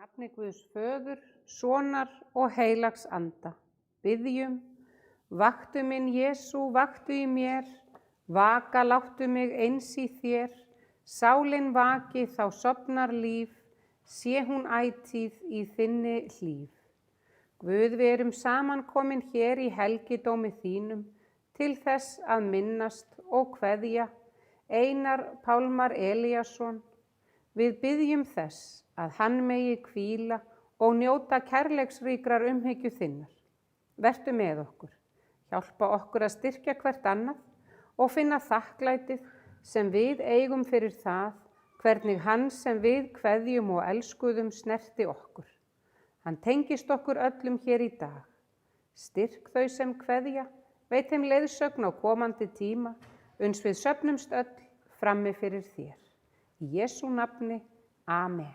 nafni Guðs Föður, Sonar og heilags anda. Biðjum, vaktu minn Jesú, vaktu í mér, vaka láttu mig eins í þér, sálin vaki þá sofnar líf, sé hún ætíð í þinni hlíf. Guð, við erum samankomin hér í helgidómi þínum, til þess að minnast og kveðja Einar Pálmar Elíasson. Við biðjum þess að hann megi hvíla og njóta kærleiksríkrar umhyggju þinnar. Vertu með okkur, hjálpa okkur að styrkja hvert annað og finna þakklætið sem við eigum fyrir það, hvernig hann sem við kveðjum og elskuðum snerti okkur. Hann tengist okkur öllum hér í dag. Styrk þau sem kveðja, veit þeim leiðsögn á komandi tíma, uns við söfnumst öll frammi fyrir þér. Í Jesú nafni, amen.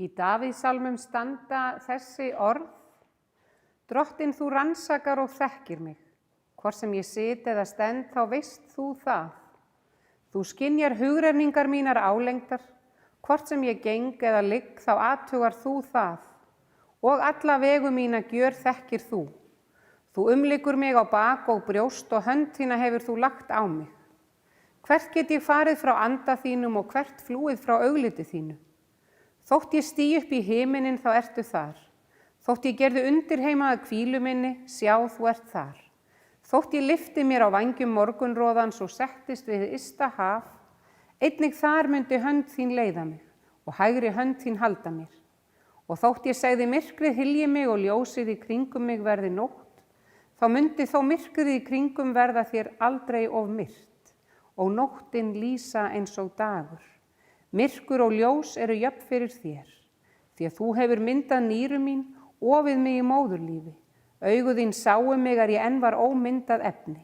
Í Davíðssalmum standa þessi orð: Drottinn, þú rannsakar og þekkir mig. Hvort sem ég sit eða stend, þá veist þú það. Þú skynjar hugrenningar mínar álengdar. Hvort sem ég geng eða ligg, þá athugar þú það. Og alla vegu mína gjör þekkir þú. Þú umlykur mig á bak og brjóst og hönd þína hefur þú lagt á mig. Hvert get ég farið frá anda þínum og hvert flúið frá augliti þínu? Þótt ég stigi upp í himinin, þá ertu þar. Þótt ég gerði undirheimaða hvílu minni, sjá þú ert þar. Þótt ég lyfti mér á vængjum morgunroðans og settist við ysta haf, einnig þar myndi hönd þín leiða mig og hægri hönd þín halda mér. Og þótt ég segði myrkrið hylji mig og ljósið í kringum mig verði nótt, þá myndi þó myrkrið í kringum verða þér aldrei of myrkt og nóttin lýsa eins og dagur. Myrkur og ljós eru jöfn fyrir þér, því að þú hefur myndað nýru mín, ofið mig í móðurlífi. Augu þín sáu mig ég enn var ómyndað efni.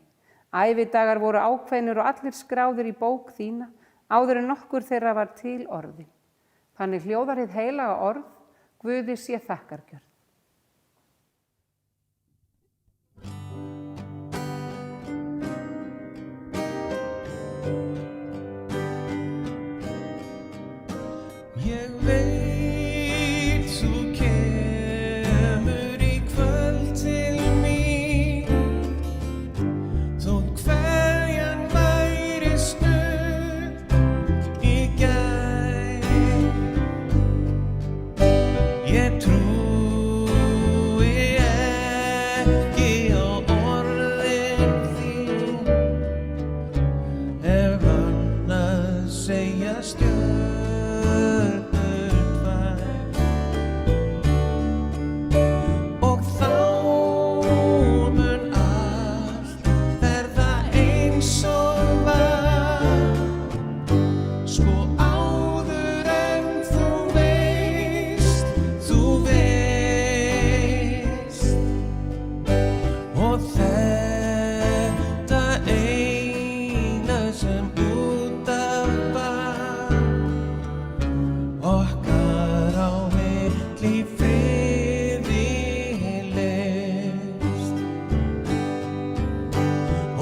Ævidagar voru ákveðnir og allir skráðir í bók þína, áður en nokkur þeirra var til orðin. Þannig hljóðar hið heilaga orð, Guði sé þakkargjörð. Ég veit þú kemur í kvöld til mín, þótt kveðjan væri stutt í gær. Ég trúi ekki á orðin þín, ef annað segja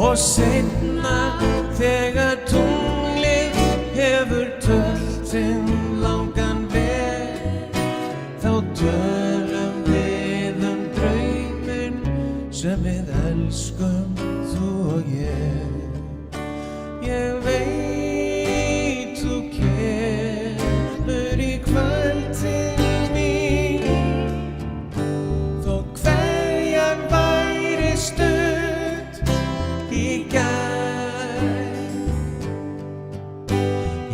og seinna þegar tunglið hefur tölt sinn langan veg, þá tölum við drauminn sem við elskum þú og ég. Ég veit þú kemur í kvöld til mín, þótt kveðjan væri stutt í gær.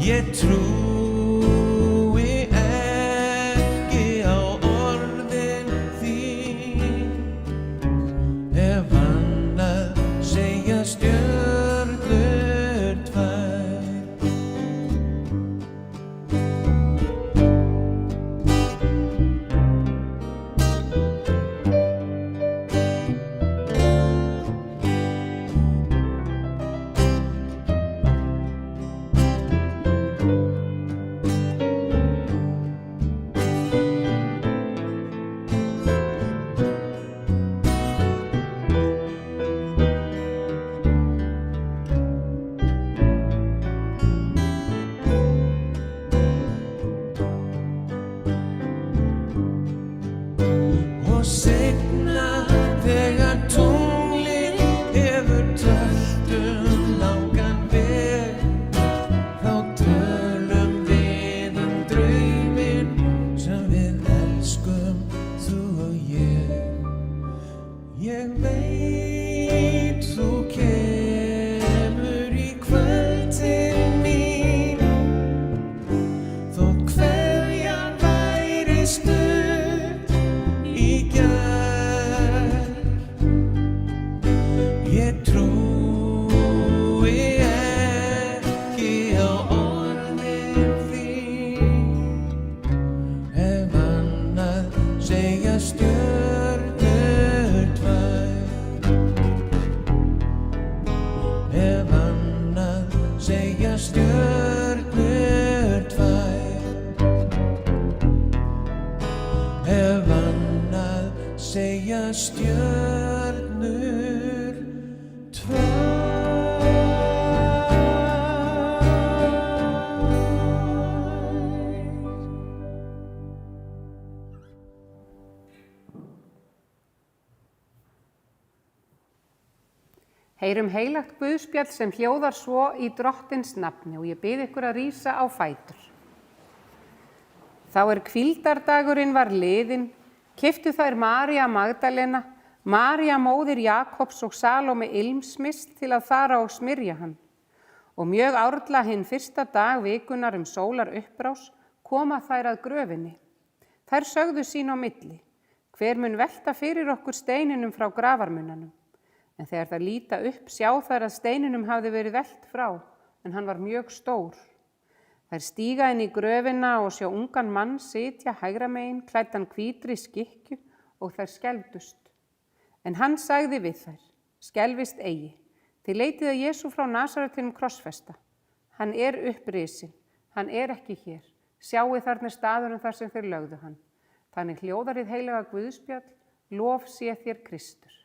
Ég trúi ekki á orðin þín, ef annað segja stjörnur tvær. Og seinna þegar tunglið hefur tölt langan veg, þá tölum við drauminn sem við elskum þú og ég. Ég veit þú kemur í kvöld til mín, þótt kveðjan væri stutt í gær. Ég trúi ekki á orðin þín, ef annað segja stjörnur tvær. Ef annað segja stjörnur tvær. Ef annað segja stjörnur tvær. Heyrum heilagt guðspjall sem hljóðar svo í Drottins nafni og ég bið ykkur að rísa á fætur. Þá hvíldardagurinn var liðinn, keyptu þær María Magdalena, María móðir Jakobs og Salóme ilmsmist til að fara og smyrja hann. Og mjög árla hinn fyrsta dag vikunar sólar upprás koma þær að gröfinni. Þær sögðu sín á milli, hver mun velta fyrir okkur steininum frá grafarmunnanum. En þegar þær líta upp sjá þær að steininum hafði verið velt frá, en hann var mjög stór. Þær stíga inn í gröfina og sjá ungan mann sitja hægra megin, klæddan hvítri skikkju og þær skelfdust. En hann sagði við þær, skelfist eigi, þið leitið að Jesú frá Nasaretinum krossfesta. Hann er upprisinn, hann er ekki hér. Sjáið þarna staðurinn þar sem þeir lögðu hann. Þannig hljóðar hið heilaga Guðspjall, lof sé þér Kristur.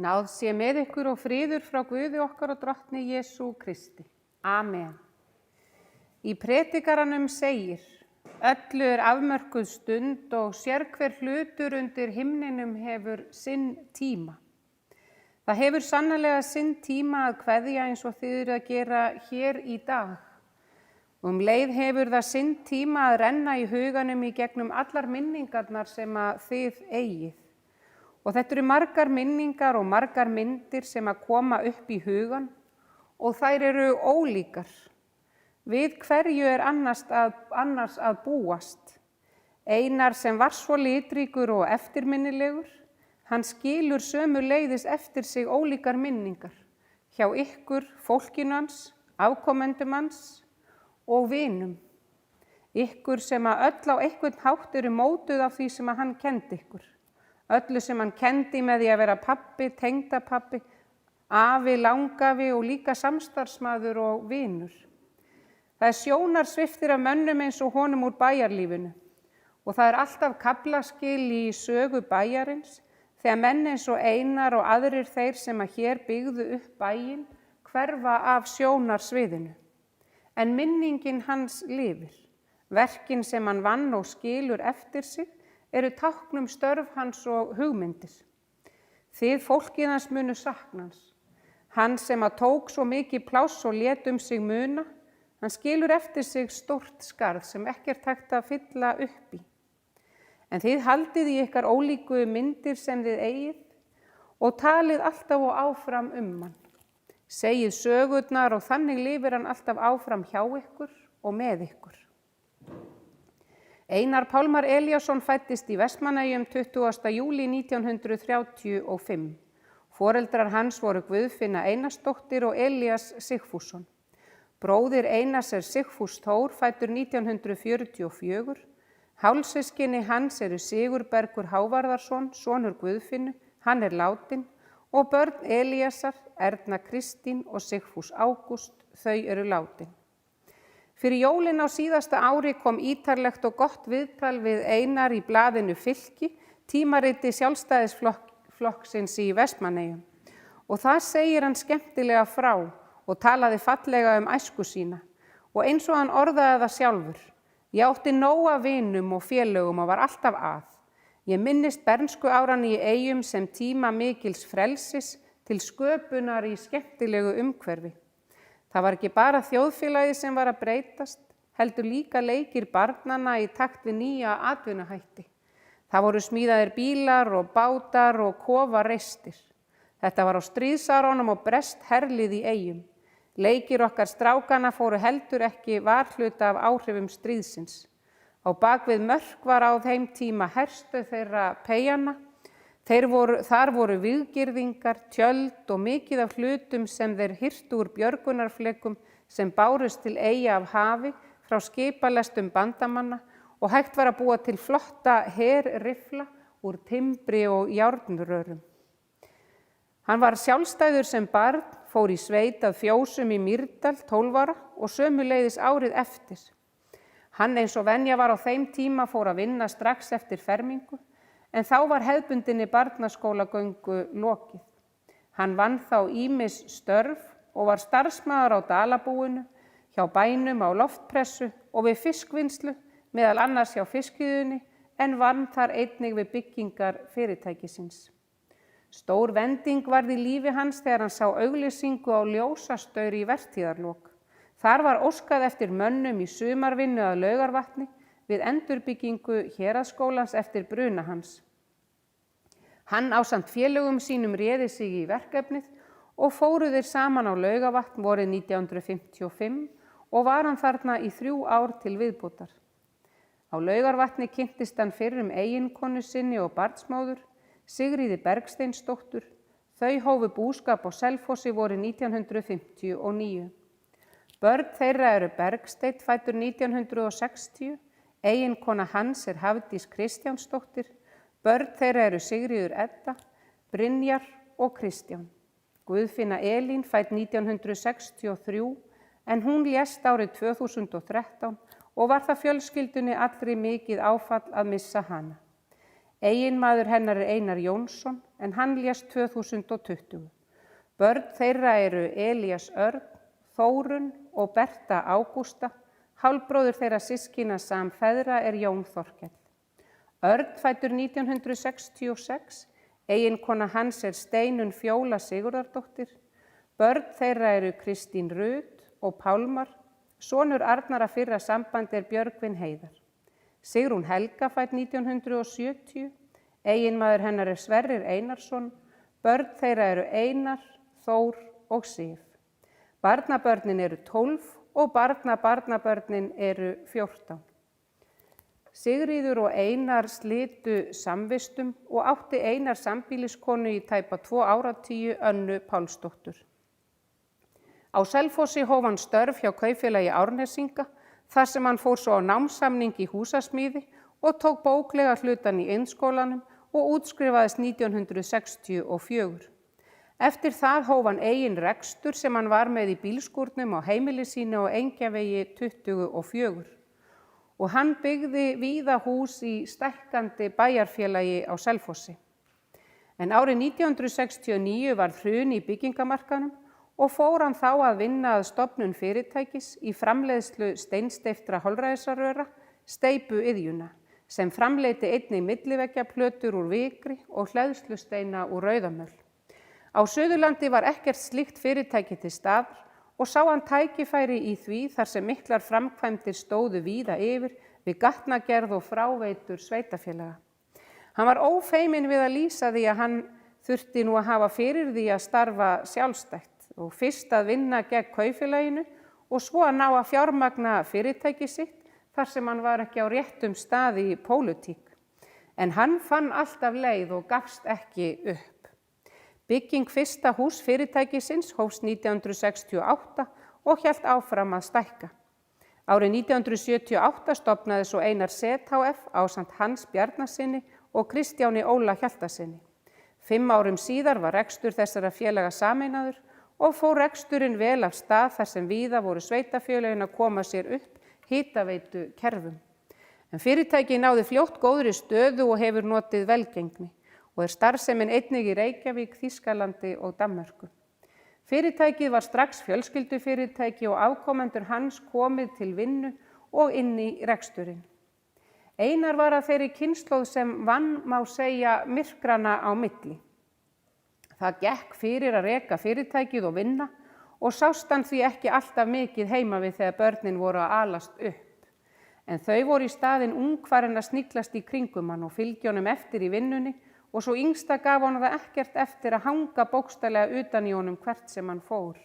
Náð sé með ykkur og friður frá Guði okkar og drottni Jesú Kristi. Amen. Í predikaranum segir, öllu er afmörkuð stund og sérhver hlutur undir himninum hefur sinn tíma. Það hefur sannarlega sinn tíma að kveðja eins og þið eru að gera hér í dag. Leið hefur það sinn tíma að renna í huganum í gegnum allar minningarnar sem að þið eigið. Og þetta eru margar minningar og margar myndir sem að koma upp í hugan og þær eru ólíkar. Við hverju er annars að búast? Einar sem var svo litríkur og eftirminnilegur, hann skilur sömuleiðis eftir sig ólíkar minningar hjá ykkur, fólkinu hans, afkomendum hans og vinum. Ykkur sem að öll á einhvern hátt eru mótuð af því sem að hann kenndi ykkur. Öllu sem hann kendi með því að vera pabbi, tengdapabbi, afi, langafi og líka samstarfsmaður og vinur. Það er sjónarsviptir af mönnum eins og honum úr bæjarlífinu og það er alltaf kaflaskil í sögu bæjarins þegar menn eins og Einar og aðrir þeir sem að hér byggðu upp bæinn hverfa af sjónarsviðinu. En minningin hans lifir. Verkin sem hann vann og skilur eftir sig eru táknum störf hans og hugmyndir. Þið fólkið hans munu sakna hans. Hann sem að tók svo mikið pláss og lét sig muna, hann skilur eftir sig stórt skarð sem ekkert hægt að fylla upp í. En þið haldið í ykkar ólíku myndir sem þið eigið og talið alltaf og áfram hann. Segið sögurnar og þannig lifir hann alltaf áfram hjá ykkur og með ykkur. Einar Pálmar Elíasson fæddist í Vestmannaeyjum 20. júlí 1935. Foreldrar hans voru Guðfinna Einarsdóttir og Elías Sigfússon. Bróðir Einars Sigfús Þór, fæddur 1944. Hálfsystkini hans eru Sigurbergur Hávarðarsson, sonur Guðfinnu, hann látinn, og börn Elíasar, Erna Kristín og Sigfús Ágúst, þau eru látin. Fyrir jólin á síðasta ári kom ítarlegt og gott viðtal við Einar í blaðinu Fylki, tímariti Sjálfstæðisflokksins í Vestmannaeyjum. Og það segir hann skemmtilega frá og talaði fallega æsku sína. Og eins og hann orðaði það sjálfur. Ég átti nóg af vinum og félögum og var alltaf að. Ég minnist bernsku áran í Eyjum sem tíma mikils frelsis til sköpunar í skemmtilegu umhverfi. Það var ekki bara þjóðfélagið sem var að breytast, heldur líka leikir barnanna í takt við nýja atvinnuhætti. Það voru smíðaðir bílar og bátar og kofar reistir. Þetta var á stríðsárunum og brest herlið í Eyjum. Leikir okkar strákana fóru heldur ekki varhluta af áhrifum stríðsins. Á bakvið mörk var á þeim tíma herstöð þeirra peyjanna. Þar voru viðgirðingar, tjöld og mikið af hlutum sem þeir hirtu úr björgunarflekum sem bárust til Eyja af hafi frá skipalestum bandamanna og hægt var að búa til flotta herrifla úr timbri og járnrörum. Hann var sjálfstæður sem barn, fór í sveit að Fjósum í Mýrdal 12 ára og sömuleiðis árið eftir. Hann eins og venja var á þeim tíma fór að vinna strax eftir fermingu, en þá var hefðbundinni barnaskólagöngu lokið. Hann vann þá ýmis störf og var starfsmaður á Dalabúinu, hjá bænum á loftpressu og við fiskvinnslu, meðal annars hjá fiskiðunni, en vann þar einnig við byggingar fyrirtækisins. Stór vending varð í lífi hans þegar hann sá auglýsingu á ljósastaur í vertíðarlok. Þar var óskað eftir mönnum í sumarvinnu að Laugarvatni við endurbyggingu héraðsskólans eftir bruna hans. Hann ásamt félögum sínum réði sig í verkefnið og fóru þeir saman á Laugarvatn vorið 1955 og var hann þarna í 3 ár til viðbótar. Á Laugarvatni kynntist hann fyrrum eiginkonu sinni og barnsmóður, Sigríði Bergsteinsdóttur. Þau hófu búskap á Selfossi vorið 1959. Börn þeirra eru Bergsteinn, fæddur 1960, eiginkona hans Hafdís Kristjánsdóttir, börn þeirra eru Sigríður Edda, Brynjar og Kristján. Guðfinna Elín, fædd 1963, en hún lést árið 2013 og var það fjölskyldunni allri mikið áfall að missa hana. Eiginmaður hennar Einar Jónsson, en hann lést 2020. Börn þeirra eru Elías Örn, Þórunn og Berta Ágústa, hálfbróðir þeirra systkina samfeðra Jón Þorkell. Örn, fæddur 1966, eiginkona hans Steinunn Fjóla Sigurðardóttir. Börn þeirra eru Kristín Rut og Pálmar, sonur Arnara fyrra sambandi Björgvin Heiðar. Sigrún Helga, fædd 1970, eiginmaður hennar Sverrir Einarsson, börn þeirra eru Einar, Þór og Sif. Barnabörnin eru 12 og barnabarnabörnin eru 14. Sigríður og Einar slitu samvistum og átti Einar sambýliskonu í tæpa 2 áratugi, Önnu Pálsdóttur. Á Selfossi hóf hann störf hjá kaupfélagi Árnesinga, þar sem hann fór svo á námssamning í húsasmíði og tók bóklega hlutann í Iðnskólanum og útskrifaðist 1964. Eftir það hóf hann eigin rekstur sem hann var með í bílskúrnum á heimili sínu á Engjavegi 24. Og hann byggði víða hús í stækkandi bæjarfélagi á Selfossi. En árið 1969 varð hrun í byggingamarkaðnum og fór hann þá að vinna að stofnun fyrirtækis í framleiðslu steinsteyptra holræðisaröra, steypuiðjuna, sem framleiddi einnig milliveggjaplötur úr vikri og hleðslusteina úr rauðamöl. Á Suðurlandi var ekkert slíkt fyrirtæki til staðar og sá hann tækifæri í því þar sem miklar framkvæmdir stóðu víða yfir við gatnagerð og fráveitur sveitarfélaga. Hann var ófeiminn við að lýsa því að hann þurfti nú að hafa fyrir því að starfa sjálfstætt og fyrst að vinna gegn kaupfélaginu og svo að ná að fjármagna fyrirtæki sitt þar sem hann var ekki á réttum staði í pólitík. En hann fann alltaf leið og gafst ekki upp. Bygging fyrsta hús fyrirtækisins hófst 1968 og hélt áfram að stækka. Árið 1978 stofnaði svo Einar Set hf. Ásamt Hans Bjarnasyni og Kristjáni Óla Hjaltasyni. 5 árum síðar var rekstur þessara félaga sameinaður og fór reksturinn vel af stað þar sem víða voru sveitarfélögin að koma sér upp hitaveitu kerfum. En fyrirtækið náði fljótt góðri stöðu og hefur notið velgengni og starfsemin einnig í Reykjavík, Þýskalandi og Danmörku. Fyrirtækið var strax fjölskyldufyrirtæki og afkomendur hans komið til vinnu og inn í reksturinn. Einar var að þeirri kynslóð sem vann má segja myrkrana á milli. Það gekk fyrir að reka fyrirtækið og vinna og sást hann því ekki alltaf mikið heima við þegar börnin voru að alast upp. En þau voru í staðinn ungfarin að sniglast í kringum hann og fylgja honum eftir í vinnunni og svo yngsta gaf hann það ekkert eftir að hanga bókstaflega utan í honum hvert sem hann fór.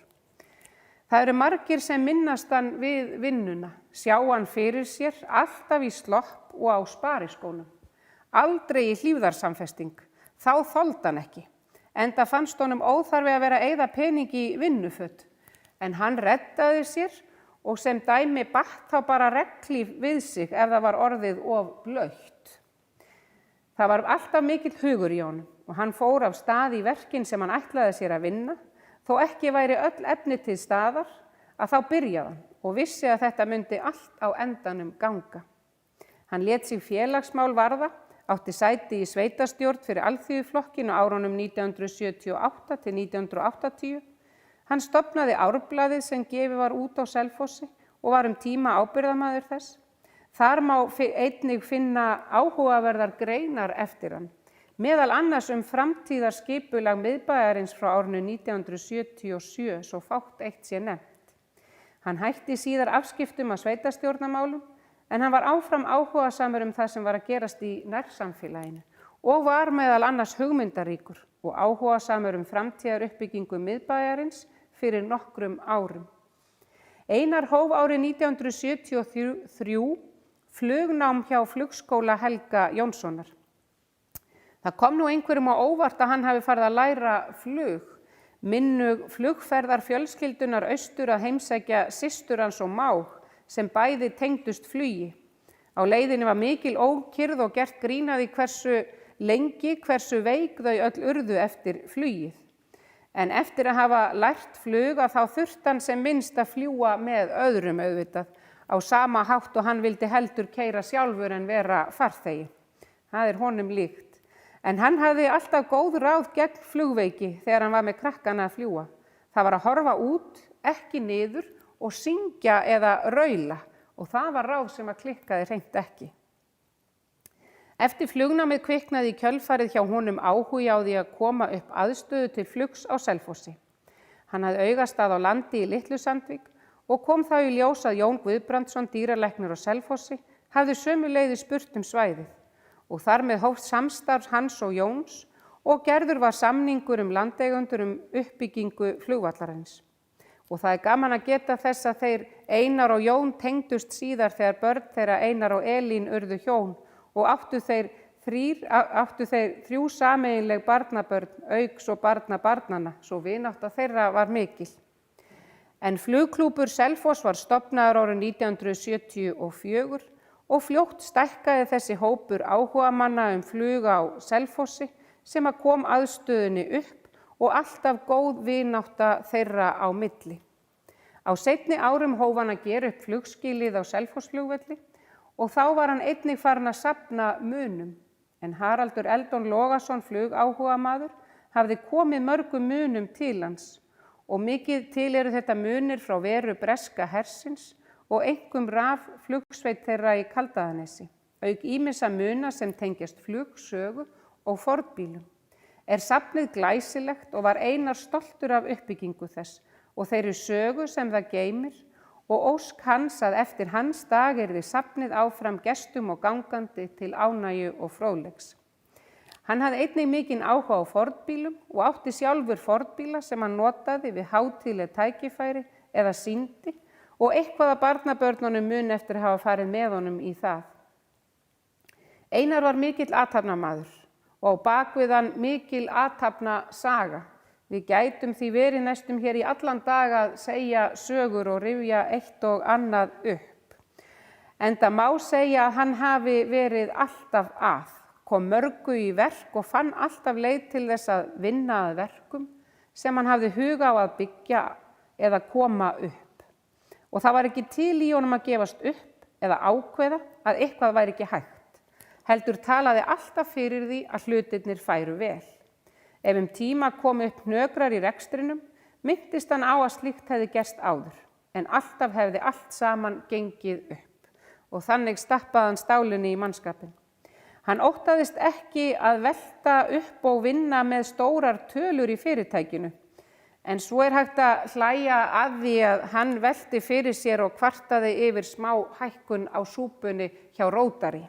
Það eru margir sem minnast hann við vinnuna, sjá hann fyrir sér alltaf í slopp og á spariskónum. Aldrei í hlífðarsamfesting, þá þoldi hann ekki. Enda fannst honum óþarfi að vera að eyða pening í vinnuföt. En hann reddaði sér og sem dæmi batt þá bara regnhlíf við sig ef það var orðið of blautt. Það var alltaf mikill hugur í honum og hann fór af stað í verkin sem hann ætlaði sér að vinna, þó ekki væri öll efni til staðar að þá byrjaði hann og vissi að þetta myndi allt á endanum ganga. Hann lét sig félagsmál varða, átti sæti í sveitarstjórn fyrir Alþýðuflokkinn á árunum 1978 til 1980. Hann stofnaði Árblaðið sem gefið var út á Selfossi og var tíma ábyrgðarmaður þess. Þar má einnig finna áhugaverðar greinar eftir hann, meðal annars framtíðarskipulag miðbæjarins frá árinu 1977, svo fátt eitt sé nefnt. Hann hætti síðar afskiptum af sveitarstjórnarmálum, en hann var áfram áhugasamur það sem var að gerast í nærsamfélaginu og var meðal annars hugmyndaríkur og áhugasamur framtíðaruppbyggingu miðbæjarins fyrir nokkrum árum. Einar hóf árið 1973 flugnám hjá Flugskóla Helga Jónssonar. Það kom nú einhverjum á óvart að hann hafi farið að læra flug. Minnug flugferðar fjölskyldunar austur að heimsækja systur hans og mág sem bæði tengdust flugi. Á leiðinni var mikil ókyrrð og gert grín að því hversu veik þau öll urðu eftir flugið. En eftir að hafa lært flug að þá þurfti hann sem minnst að fljúga með öðrum auðvitað, á sama hátt og hann vildi heldur keyra sjálfur en vera farþegi. Það honum líkt. En hann hafði alltaf góð ráð gegn flugveiki þegar hann var með krakkana að fljúga. Það var að horfa út, ekki niður og syngja eða raula og það var ráð sem að klikkaði hreint ekki. Eftir flugnámið kviknaði í kjölfarið hjá honum áhugi á því að koma upp aðstöðu til flugs á Selfossi. Hann hafði augastað á landi í Litlu-Sandvík og kom þá í ljós að Jón Guðbrandsson, dýralæknir á Selfossi, hafði sömuleiðis spurt svæðið og þar með hófst samstarf hans og Jóns og gerður var samningur landeigendur uppbyggingu flugvallarins. Og það gaman að geta þess að þeir Einar og Jón tengdust síðar þegar börn þeirra Einar og Elín urðu hjón og áttu þeir 3 sameiginleg barnabörn auks og barnabarnanna, svo vinátta þeirra var mikil. En flugklúbbur Selfoss var stofnaður árið 1974 og fljótt stækkaði þessi hópur áhugamanna flug á Selfossi sem að kom aðstöðunni upp og alltaf góð vinátta þeirra á milli. Á seinni árum hóf hann að gera upp flugskýlið á Selfossflugvelli og þá var hann einnig farinn að safna munum. en Haraldur Eldon Logason flugáhugamaður hafði komið mörgum munum til hans og mikið til eru þetta munir frá veru breska hersins og einkum rafflugsveit þeirra í Kaldaðanesi, auk ýmissa muna sem tengjast flugsögu og fornbílum. Safnið glæsilegt og var Einar stoltur af uppbyggingu þess og þeirri sögu sem það geymir og ósk hans að eftir hans dag yrði safnið áfram gestum og gangandi til ánægju og fróðleiks. Hann hafði einnig mikinn áhuga á fornbílum og átti sjálfur fornbíla sem hann notaði við hátíðleg tækifæri eða sýndi og eitthvað af barnabörnunum mun eftir að hafa farið með honum í það. Einar var mikill athafnamaður og á bakvið hann mikil athafna saga. Við gætum því verið næstum hér í allan dag að segja sögur og rifja eitt og annað upp. Enda má segja að hann hafi verið alltaf að, kom mörgu í verk og fann alltaf leið til þess að vinna að verkum sem hann hafði huga á að byggja eða koma upp. Og það var ekki til í honum að gefast upp eða ákveða að eitthvað væri ekki hægt. Heldur talaði alltaf fyrir því að hlutirnir færu vel. Ef tíma kom upp hnökrar í rekstrinum, minntist hann á að slíkt hefði gerst áður, en alltaf hefði allt saman gengið upp og þannig stappaði hann stálinni í mannskapinn. Hann óttaðist ekki að velta upp og vinna með stórar tölur í fyrirtækinu, en svo hægt að hlæja að því að hann velti fyrir sér og kvartaði yfir smá hækkun á súpunni hjá Rótari.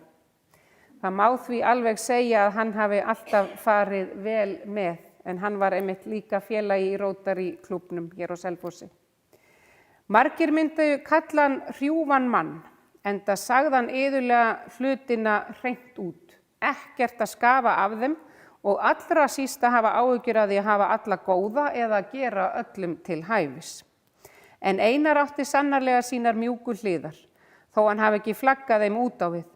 Það má því alveg segja að hann hafi alltaf farið vel með, en hann var einmitt líka félagi í Rótari klúbbnum hér á Selfossi. Margir myndu kalla hann hrjúfan mann, enda sagði hann iðulega hlutina hreint út, ekkert að skafa af þeim og allra síst að hafa áhyggjur af því að hafa alla góða eða gera öllum til hæfis. En Einar átti sannarlega sínar mjúku hliðar, þó hann hafi ekki flaggað þeim út á við.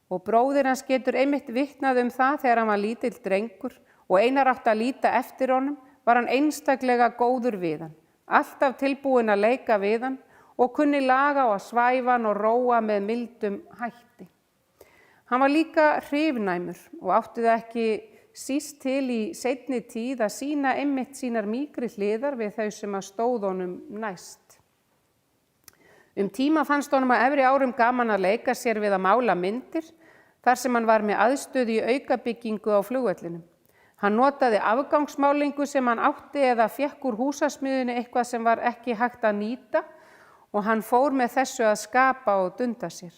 Og bróðir hans getur einmitt vitnað það þegar hann var lítill drengur og Einar átti að líta eftir honum, var hann einstaklega góður við hann, alltaf tilbúinn að leika við hann og kunni laga og að svæfa hann og róa með mildum hætti. Hann var líka hrifnæmur og átti það ekki síst til í seinni tíð að sýna einmitt sínar mýkri hliðar við þau sem að stóð honum næst. Tíma fannst honum að efri árum gaman að leika sér við að mála myndir þar sem hann var með aðstöðu í aukabyggingu á flugvellinum. Hann notaði afgangsmálingu sem hann átti eða fékk úr húsasmiðjunni eitthvað sem var ekki hægt að nýta og hann fór með þessu að skapa og dunda sér.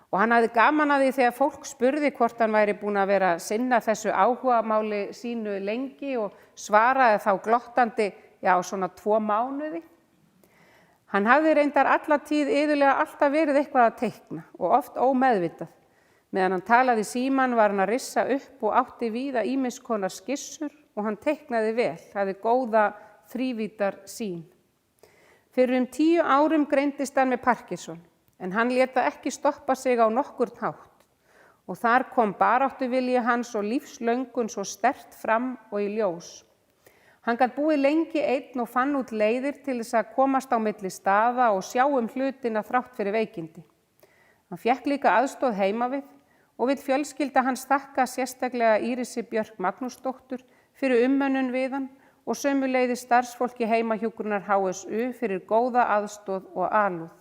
Og hann hafði gaman að því þegar fólk spurði hvort hann væri búinn að vera að sinna þessu áhugamáli sínu lengi og svaraði þá glottandi, já, svona 2 mánuði. Hann hafði reyndar alla tíð iðulega alltaf verið eitthvað að teikna og oft ómeðvitað. Meðan hann talaði í símann var hann að rissa upp og átti víða ýmiss konar skissur og hann teiknaði vel, hafði góða þrívídar sýn. Fyrir 10 árum greindist hann með Parkinson, en hann lét það ekki stoppa sig á nokkurn hátt. Og þar kom baráttuvilji hans og lífslöngun svo sterkt fram og í ljós. Hann gat búið lengi einn og fann út leiðir til þess að komast á milli staða og sjá hlutina þrátt fyrir veikindi. Hann fékk líka aðstoð heima við og vill fjölskylda hans þakka sérstaklega Írisi Björk Magnúsdóttur fyrir umönnun við hann og sömuleiðis starfsfólki heimahjúkrunar HSU fyrir góða aðstoð og alúð.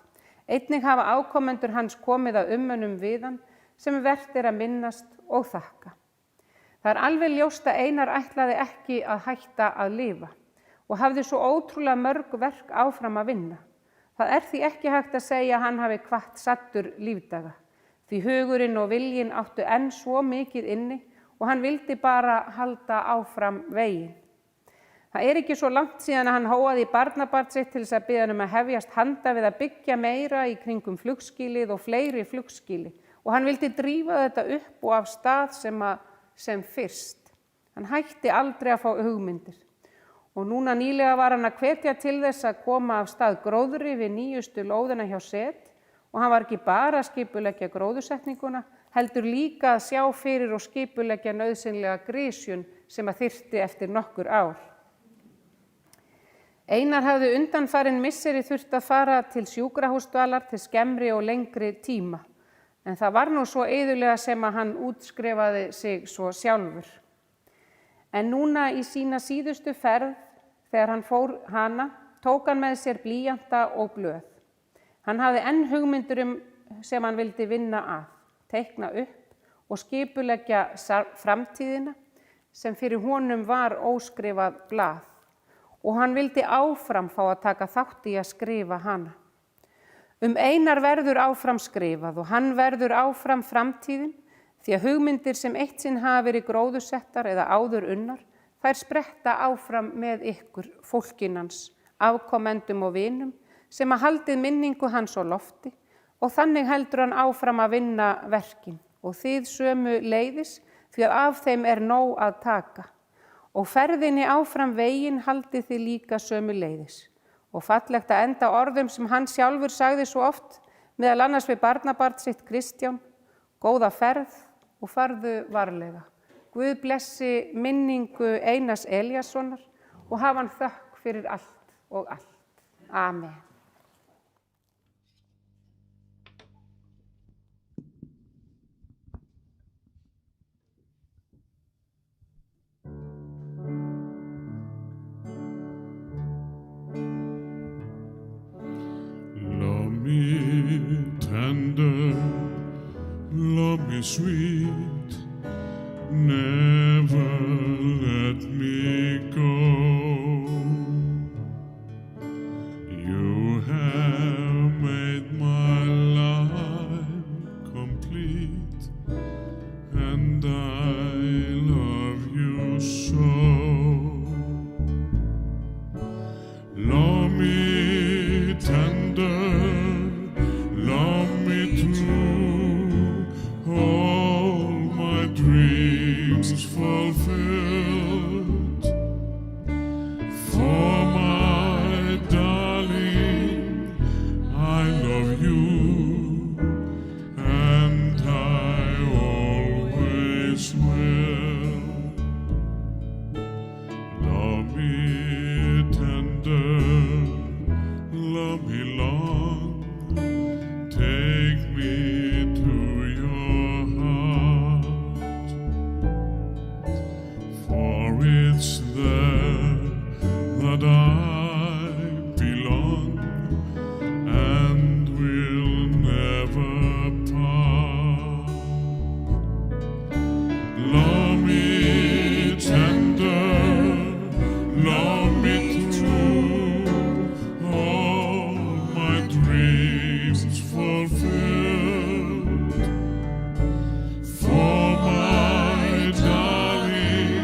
Einnig hafa ákomendur hans komið að umönnum við hann sem vert að minnast og þakka. Það alveg ljóst að Einar ætlaði ekki að hætta að lifa og hafði svo ótrúlega mörg verk áfram að vinna. Það því ekki hægt að segja að hann hafi kvatt saddur lífdaga, því hugurinn og viljinn áttu enn svo mikið inni og hann vildi bara halda áfram veginn. Það ekki svo langt síðan að hann hóaði barnabarn sitt til þess að biðja hann að hefjast handa við að byggja meira í kringum flugskýlið og fleiri flugskýli og hann vildi drífa þetta upp og af stað sem fyrst. Hann hætti aldrei að fá hugmyndir. Og núna nýlega var hann að hvetja til þess að koma af stað gróðri við nýjustu lóðina hjá SET og hann var ekki bara að skipuleggja gróðursetninguna, heldur líka að sjá fyrir og skipuleggja nauðsynlega grisjun sem að þyrfti eftir nokkur ár. Einar hafði undanfarin misseri þurft að fara til sjúkrahúsdvalar til skemmri og lengri tíma, En það var nú svo iðulega sem að hann útskrifaði sig svo sjálfur. En núna í sína síðustu ferð, þegar hann fór hana, tók hann með sér blýanta og blöð. Hann hafði enn hugmyndir sem hann vildi vinna að, teikna upp og skipuleggja framtíðina sem fyrir honum var óskrifað blað og hann vildi áfram fá að taka þátt í að skrifa hana. Einar verður áfram skrifað og hann verður áfram framtíðin því að hugmyndir sem eitt sinn hafa verið gróðursettar eða áður unnar, þær spretta áfram með ykkur fólkinans, afkomendum og vinum sem að haldið minningu hans á lofti og þannig heldur hann áfram að vinna verkin og þið sömu leiðis því að af þeim nóg að taka og ferðinni áfram veginn haldið þið líka sömu leiðis. Og fallegt að enda orðum sem hann sjálfur sagði svo oft, meðal annars við barnabarn sitt Kristján, góða ferð og farðu varlega. Guð blessi minningu Einars Elíassonar og hafa hann þökk fyrir allt og allt. Amen. Tender, love me sweet, never let me go. You have made my life complete, and I love you so. Love me tender, love me true, all my dreams fulfilled. For my darling, I love you, and I always will. Love me tender, love me long, take me to your heart, for it's there that I belong and will never part. Love me tender, love me true, all my dreams fulfilled. For my darling,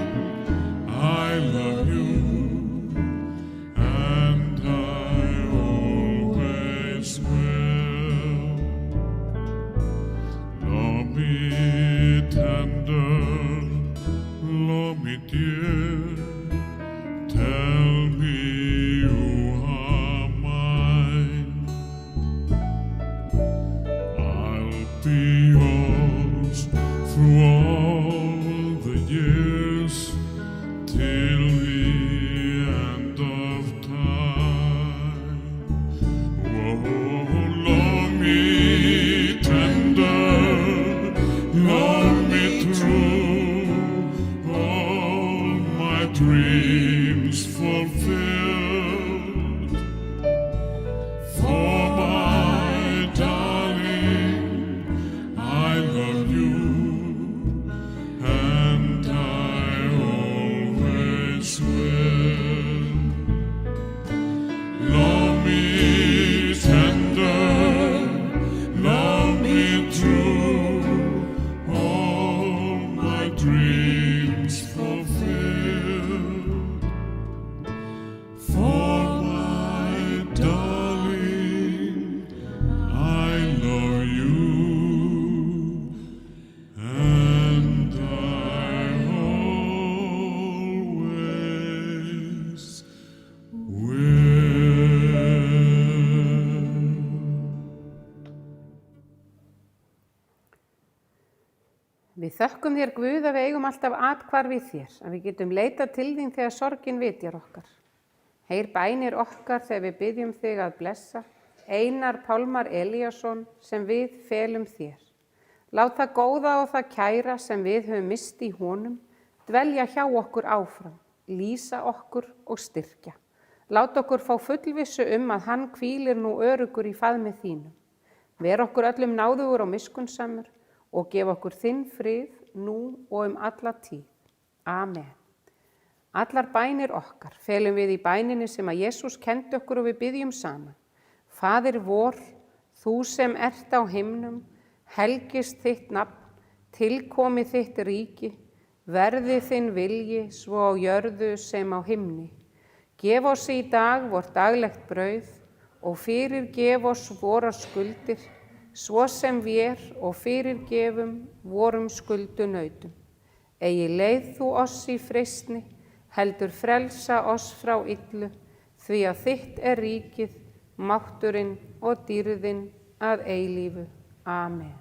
I love you, and I always will. Love me tender, love me dear, tell me you are mine. I'll be yours through all the years till the end of time. Oh, love me tender, love me true, all my dreams fulfilled. For my darling, I love you, and I always will. Love me tender, love me true, all my dreams fulfilled. For my darling, I love you, and I always will. Við þökkum þér Guð að við eigum alltaf athvarf í þér, að við getum leitað til þín þegar sorgin vitjar okkar. Heyr bænir okkar þegar við biðjum þig að blessa Einar Pálmar Elíasson sem við felum þér. Lát það góða og það kæra sem við höfum mist í honum, dvelja hjá okkur áfram, lýsa okkur og styrkja. Lát okkur fá fullvissu að hann hvílir nú öruggur í faðmi þínum. Ver okkur öllum náðugur og miskunnsamur og gef okkur þinn frið nú og alla tíð. Amen. Allar bænir okkar felum við í bæninni sem að Jesús kendi okkur og við biðjum saman. Faðir vor, þú sem ert á himnum, helgist þitt nafn, tilkomi þitt ríki, verði þinn vilji svo á jörðu sem á himni. Gef oss í dag vort daglegt brauð og fyrirgef oss vorar skuldir, svo sem vér og fyrirgefum vorum skuldunautum. Eigi leið þú oss í freistni, heldur frelsa oss frá illu, því að þitt ríkið, mátturinn og dýrðin að eilífu. Amen.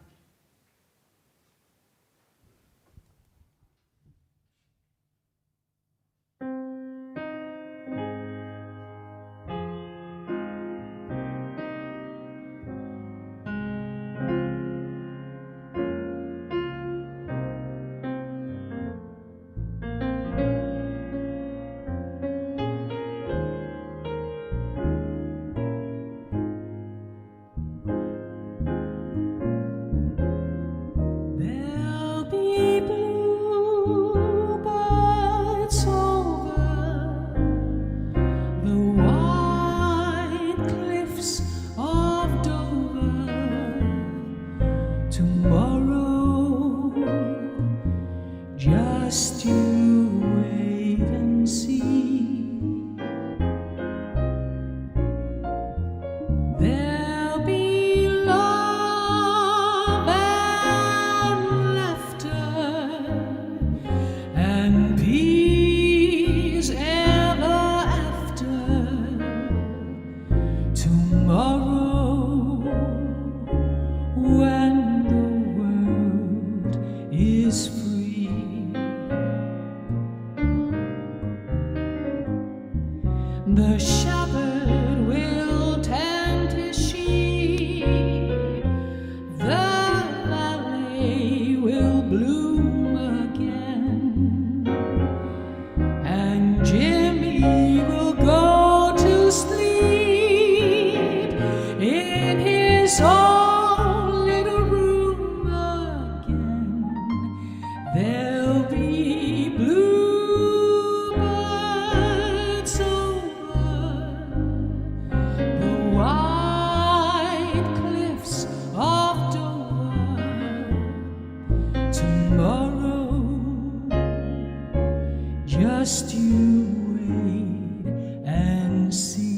The shepherd will tend his sheep, the valley will bloom again, and Jimmy will go to sleep in his own little room again. There'll be bluebirds the white cliffs of Dover. Tomorrow, just you wait and see.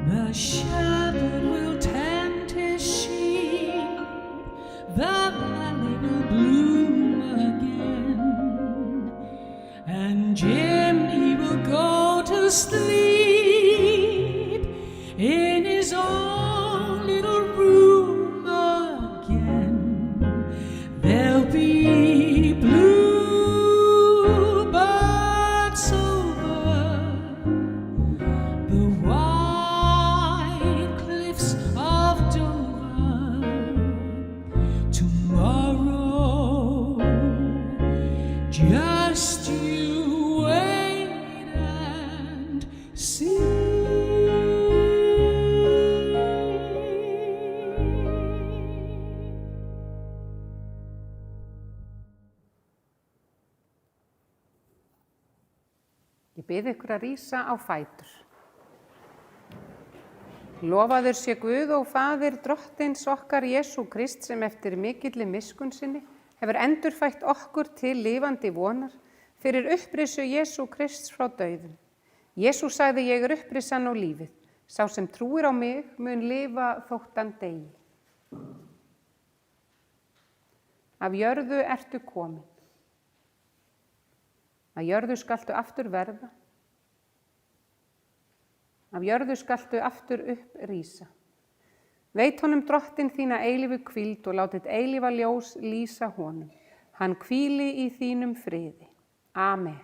The shepherd will tend his sheep, the valley will bloom again, and Jimmy will go to sleep in his own little room again. There'll be bluebirds over the white cliffs of Dover. Tomorrow, just you wait and see. Ég bið ykkur að rísa á fætur. Lofaður sé Guð og Faðir drottins okkar Jesú Krist sem eftir mikilli miskunn sinni hefur endurfætt okkur til lifandi vonar fyrir upprisu Jesú Krists frá dauðum. Jesú sagði ég er upprisan og lífið. Sá sem trúir á mig mun lifa þótt hann deyi. Af jörðu ertu komin. Af jörðu skaltu aftur verða. Af jörðu skaltu aftur upp rísa. Veit honum drottin þína eilífu hvíld og látið eilífa ljós lýsa honum. Hann hvíli í þínum friði. Amen.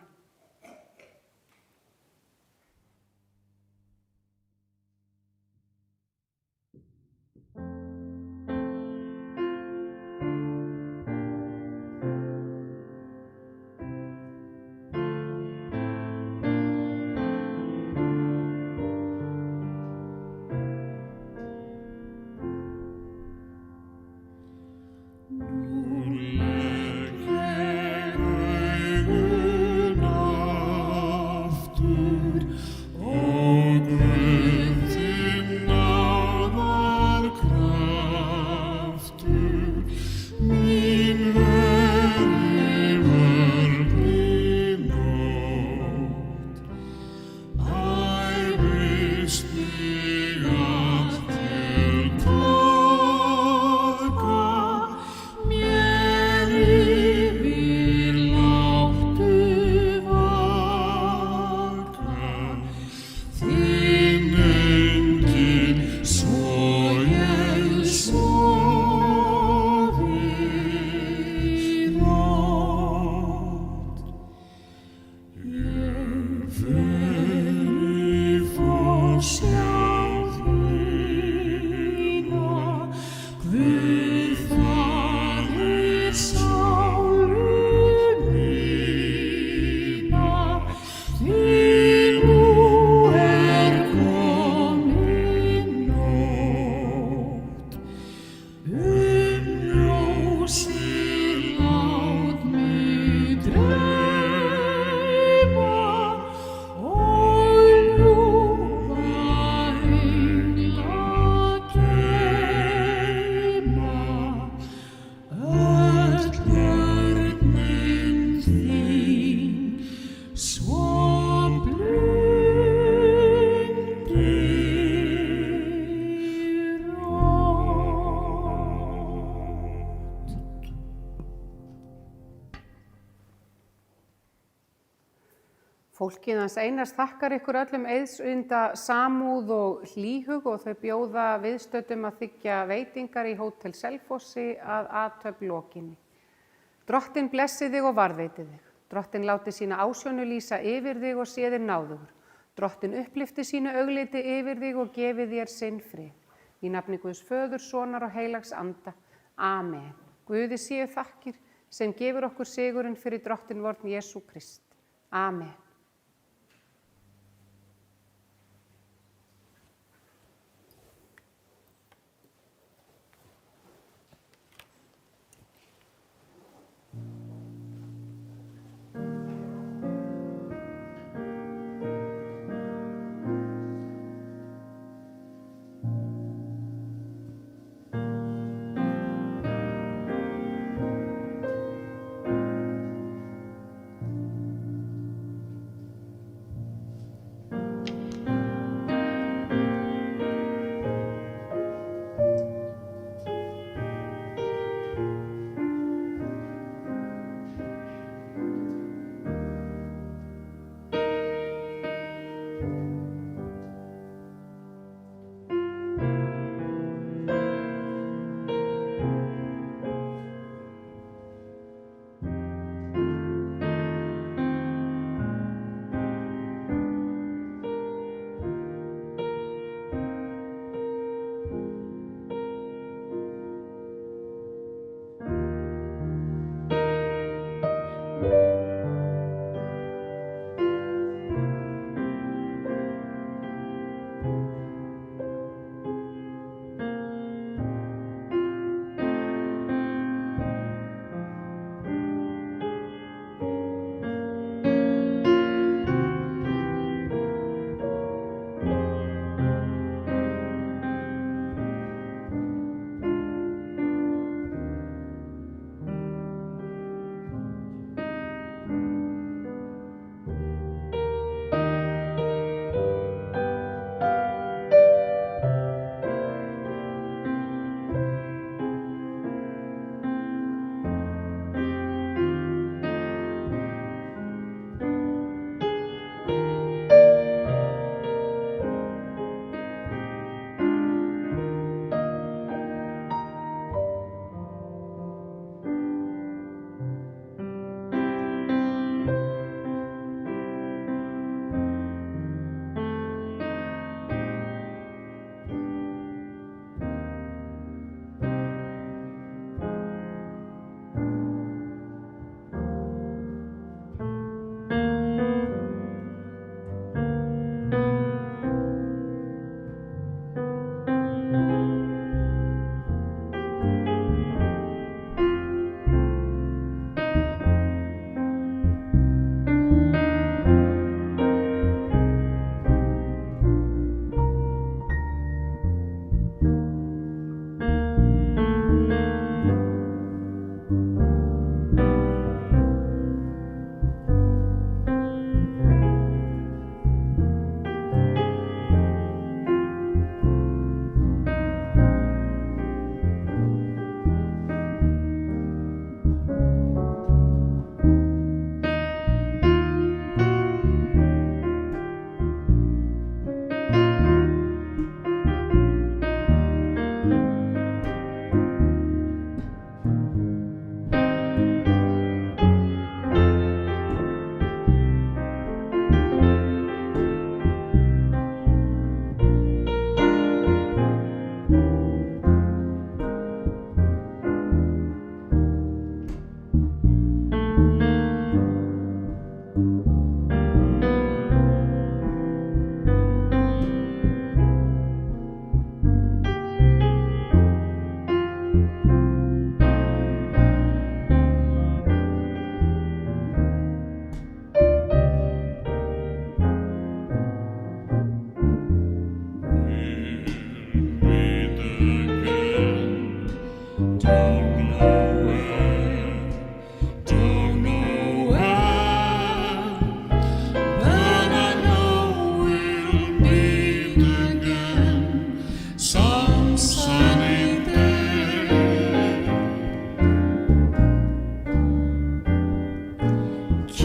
Fólkið hans Einars þakkar ykkur öllum eiðsunda samúð og hlýhug og þau bjóða viðstöddum að þiggja veitingar í Hótel Selfossi að athöfn lokinni. Drottin blessi þig og varðveiti þig. Drottin láti sína ásjónu lýsa yfir þig og sé þér náðugur. Drottin upplifti sínu augliti yfir þig og gefi þér sinn frið. Í nafni Guðs Föður, Sonar og Heilags Anda. Amen. Guði séu þakkir sem gefur okkur sigurinn fyrir drottin vorn Jesú Krist. Amen.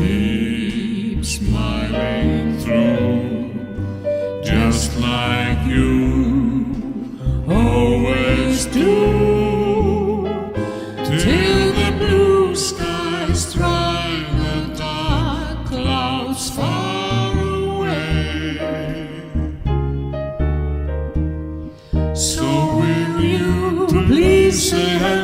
keep smiling through, just like you always do, till the blue skies drive the dark clouds far away. So will you please say hello